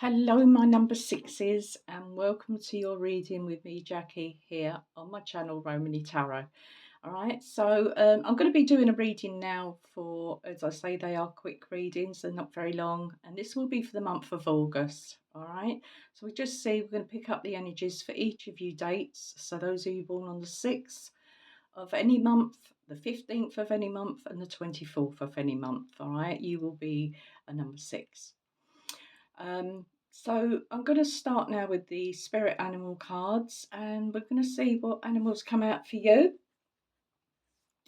Hello, my number sixes, and welcome to your reading with me, Jackie, here on my channel, Romany Tarot. All right, so I'm going to be doing a reading now for, as I say, they are quick readings, they're not very long, and this will be for the month of August. All right, so we just see we're going to pick up the energies for each of you dates. So, those of you born on the 6th of any month, the 15th of any month, and the 24th of any month. All right, you will be a number 6. So I'm going to start now with the spirit animal cards, and we're going to see what animals come out for you.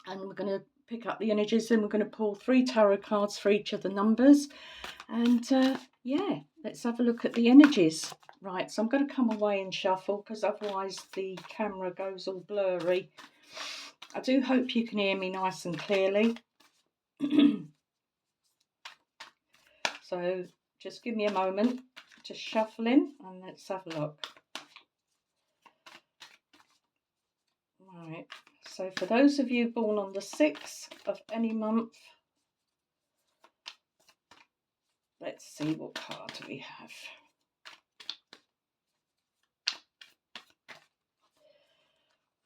And we're going to pick up the energies, and we're going to pull 3 tarot cards for each of the numbers. And yeah, let's have a look at the energies. Right, so I'm going to come away and shuffle because otherwise the camera goes all blurry. I do hope you can hear me nice and clearly. So just give me a moment to shuffle in and let's have a look. Right, so for those of you born on the 6th of any month, let's see what card we have.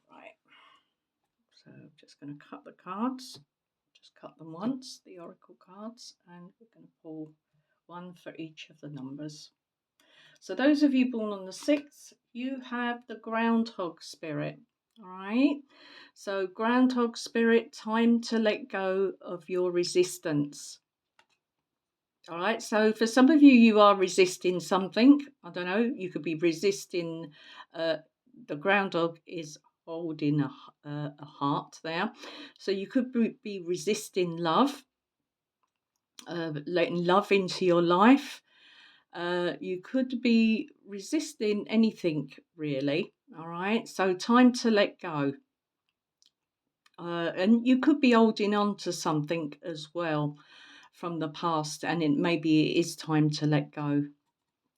Right, so I'm just going to cut the cards, just cut them once, the oracle cards, and we're going to pull one for each of the numbers. So those of you born on the 6th, you have the groundhog spirit. All right, so groundhog spirit, time to let go of your resistance. All right, so for some of you, you are resisting something. I don't know, you could be resisting, the groundhog is holding a heart there. So you could be resisting love, letting love into your life. You could be resisting anything really. All right, so time to let go. And you could be holding on to something as well from the past, and maybe it is time to let go.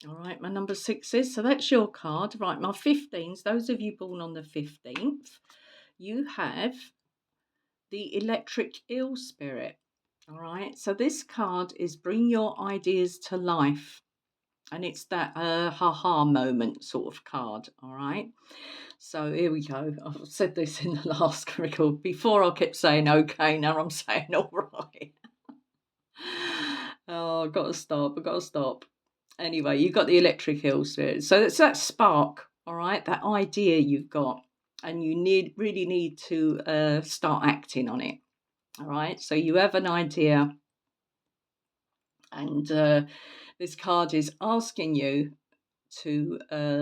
All right, my number 6s. So that's your card. Right, my 15s, those of you born on the 15th, you have the electric eel spirit. All right, so this card is bring your ideas to life. And it's that ha-ha moment sort of card, all right? So here we go. I've said this in the last record. Before I kept saying okay, now I'm saying all right. Oh, I've got to stop. Anyway, you've got the electric eel spirit. So it's that spark, all right? That idea you've got. And you really need to start acting on it, all right? So you have an idea, and this card is asking you to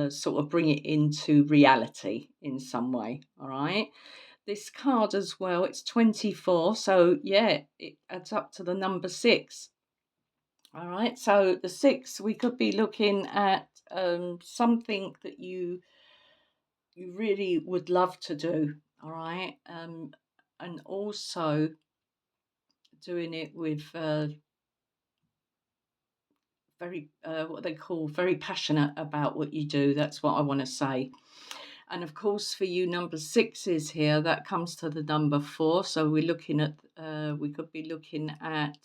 sort of bring it into reality in some way, all right? This card as well, it's 24, so yeah, it adds up to the number 6. All right, so the 6, we could be looking at something that you really would love to do, all right? And also doing it with very what they call very passionate about what you do. That's what I want to say. And of course, for you number 6s here, that comes to the number 4. So we're looking at, we could be looking at,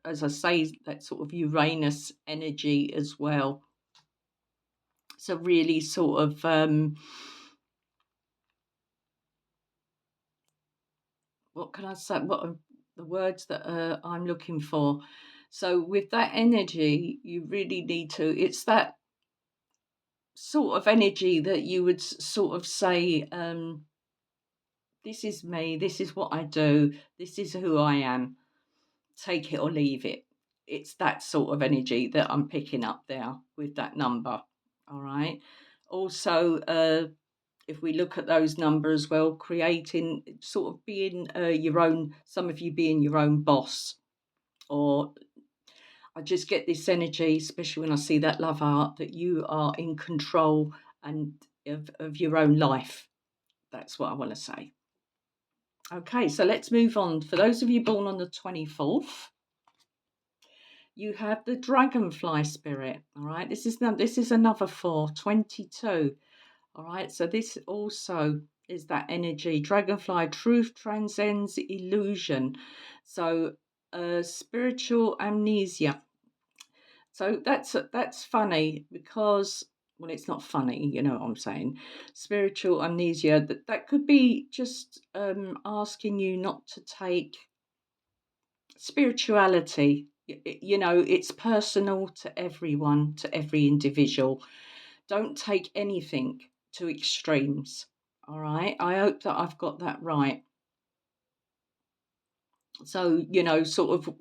as I say, that sort of Uranus energy as well. So really sort of, what can I say? What are the words that I'm looking for? So with that energy, you really need to, it's that sort of energy that you would sort of say, this is me, this is what I do, this is who I am, take it or leave it. It's that sort of energy that I'm picking up there with that number. All right. Also, if we look at those numbers as well, creating sort of being your own, some of you being your own boss, or I just get this energy, especially when I see that love art, that you are in control and of your own life. That's what I want to say. Okay, so let's move on. For those of you born on the 24th, you have the dragonfly spirit. All right, this is another 4, 22. All right, so this also is that energy. Dragonfly, truth transcends illusion. So spiritual amnesia. So that's funny because, well, it's not funny, you know what I'm saying. Spiritual amnesia, that could be just asking you not to take spirituality. You know, it's personal to everyone, to every individual. Don't take anything to extremes. All right. I hope that I've got that right. So, you know, sort of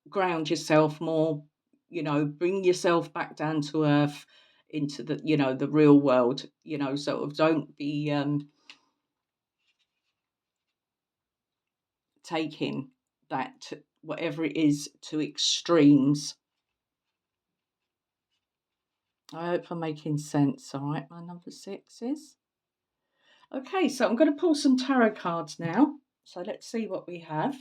ground yourself more, you know, bring yourself back down to earth into the, you know, the real world, you know, sort of don't be taking that, whatever it is, to extremes. I hope I'm making sense. All right, my number 6 is. Okay, so I'm going to pull some tarot cards now. So let's see what we have.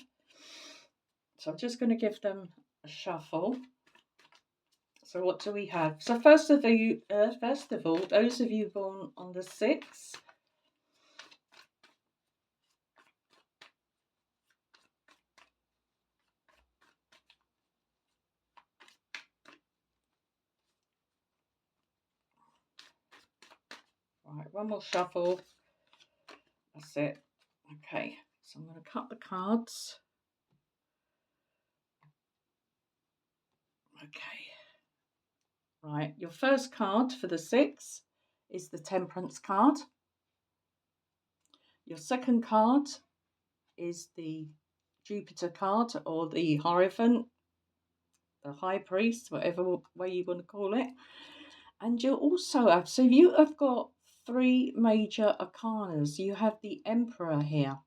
So I'm just going to give them a shuffle. So what do we have? So first of all, those of you born on the 6th, right, one more shuffle. That's it. Okay, so I'm going to cut the cards. Okay. Right, your first card for the 6 is the Temperance card. Your second card is the Jupiter card, or the Hierophant, the High Priest, whatever way you want to call it. And you also have, so you have got 3 major arcanas. You have the Emperor here.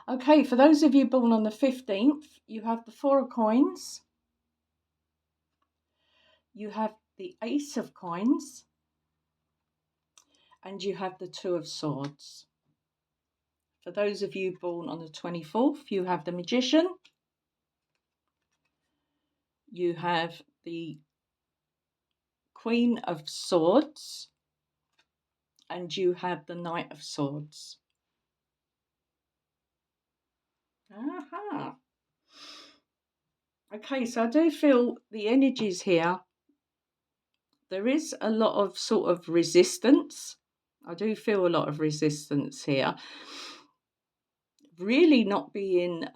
Okay, for those of you born on the 15th, you have the 4 of Coins. You have the Ace of Coins. And you have the 2 of Swords. For those of you born on the 24th, you have the Magician. You have the Queen of Swords. And you have the Knight of Swords. Aha. Okay, so I do feel the energies here. There is a lot of sort of resistance. I do feel a lot of resistance here. Really not being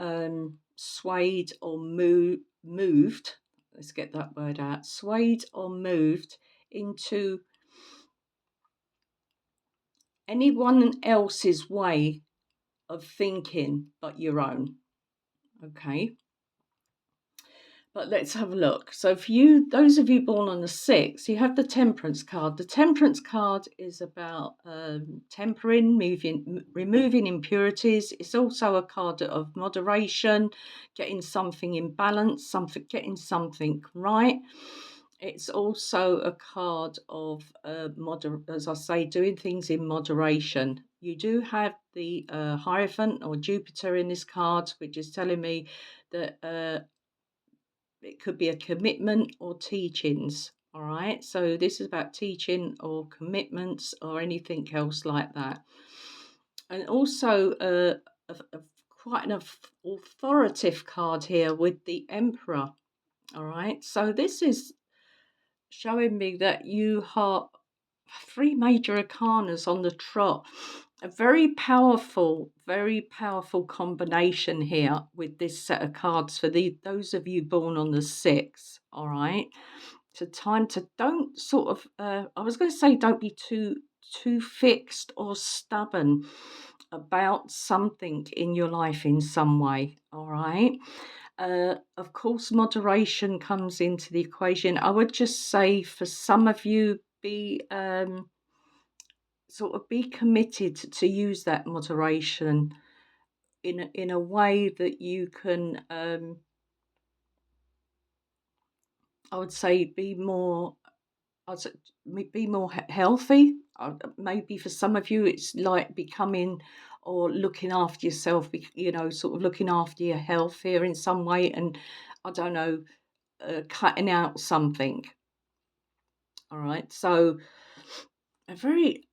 swayed or moved. Let's get that word out. Swayed or moved into anyone else's way of thinking but your own. Okay. But let's have a look. So for you, those of you born on the 6th, you have the Temperance card. The Temperance card is about tempering, removing impurities. It's also a card of moderation, getting something in balance, getting something right. It's also a card of as I say, doing things in moderation. You do have the Hierophant or Jupiter in this card, which is telling me that it could be a commitment or teachings. All right. So this is about teaching or commitments or anything else like that. And also quite an authoritative card here with the Emperor. All right. So this is showing me that you have 3 major arcanas on the trot. A very powerful combination here with this set of cards for those of you born on the 6th. All right. It's a time to don't sort of I was going to say don't be too fixed or stubborn about something in your life in some way. All right. Of course, moderation comes into the equation. I would just say for some of you, be sort of be committed to use that moderation in a way that you can. I would say be more. I'd say be more healthy. Maybe for some of you, it's like becoming or looking after yourself. You know, sort of looking after your health here in some way, and I don't know, cutting out something. All right, so a very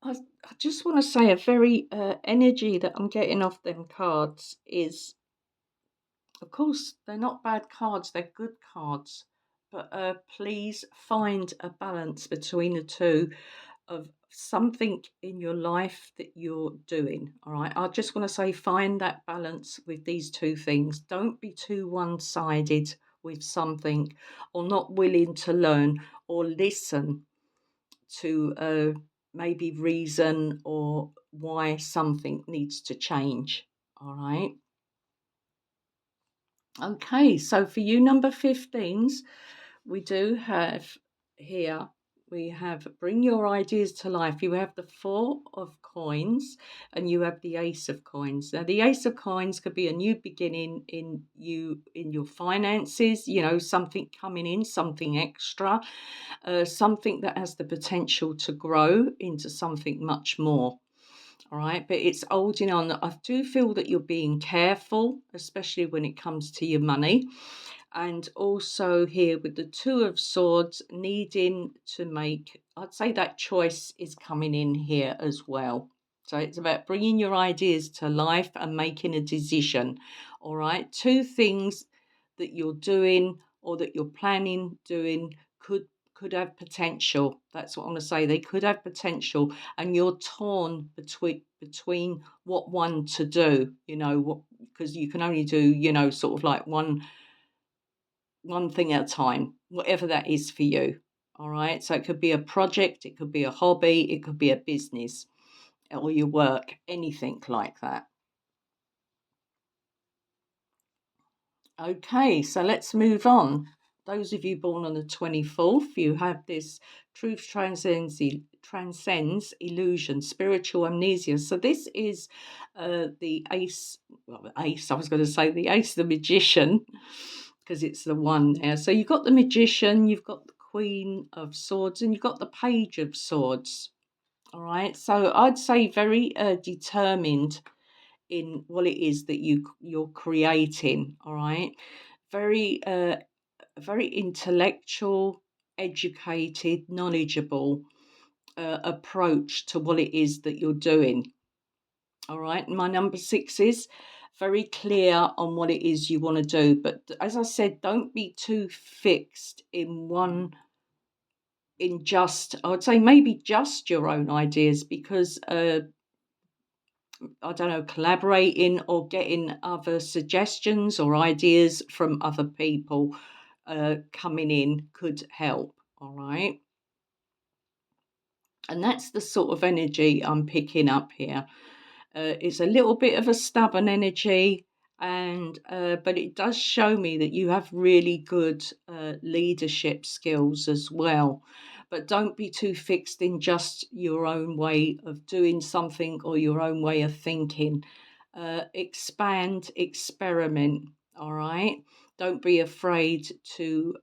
I just want to say a very energy that I'm getting off them cards is, of course, they're not bad cards, they're good cards. But please find a balance between the two of something in your life that you're doing. All right. I just want to say find that balance with these two things. Don't be too one sided with something or not willing to learn or listen to maybe reason or why something needs to change. All right. Okay, so for you number 15s, we do have here, we have bring your ideas to life. You have the four of coins and you have the ace of coins. Now the ace of coins could be a new beginning in your finances, something coming in, something extra, something that has the potential to grow into something much more. All right, but it's holding on. I do feel that you're being careful, especially when it comes to your money. And also here with the two of swords, needing to make, I'd say that choice is coming in here as well. So it's about bringing your ideas to life and making a decision. All right, two things that you're doing or that you're planning doing could have potential. That's what I want to say. They could have potential, and you're torn between what one to do. What, because you can only do sort of like one thing at a time, whatever that is for you. All right. So it could be a project, it could be a hobby, it could be a business or your work, anything like that. Okay, so let's move on. Those of you born on the 24th, you have this truth transcends illusion, spiritual amnesia. So this is the ace, I was going to say the ace, the magician, because it's the one there. So you've got the magician, you've got the queen of swords, and you've got the page of swords. All right, so I'd say very determined in what it is that you're creating. All right, very intellectual, educated, knowledgeable approach to what it is that you're doing. All right, my number 6 is very clear on what it is you want to do, but as I said, don't be too fixed in I would say maybe just your own ideas, because I don't know, collaborating or getting other suggestions or ideas from other people coming in could help. All right. And that's the sort of energy I'm picking up here. It's a little bit of a stubborn energy, and but it does show me that you have really good leadership skills as well. But don't be too fixed in just your own way of doing something or your own way of thinking. Expand, experiment. All right. Don't be afraid to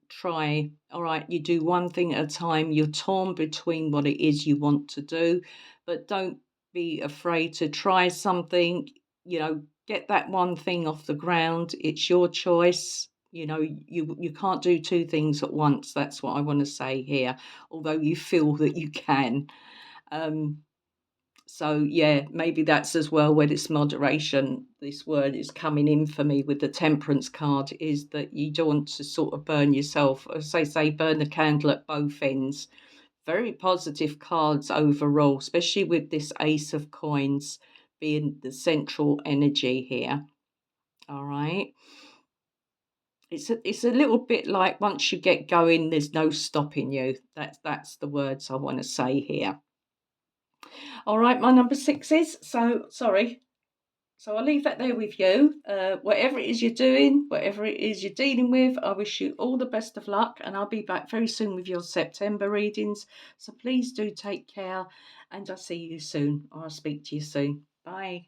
try. All right, you do one thing at a time. You're torn between what it is you want to do, but don't be afraid to try something. Get that one thing off the ground. It's your choice. You can't do two things at once. That's what I want to say here, although you feel that you can. So yeah, maybe that's as well where this moderation, this word is coming in for me with the temperance card, is that you don't want to sort of burn yourself, as they say, burn the candle at both ends. Very positive cards overall, especially with this ace of coins being the central energy here. All right. It's a little bit like once you get going, there's no stopping you. That's the words I want to say here. All right, my number 6 is, so sorry. So I'll leave that there with you. Whatever it is you're doing, whatever it is you're dealing with, I wish you all the best of luck, and I'll be back very soon with your September readings. So please do take care, and I'll see you soon, or I'll speak to you soon. Bye.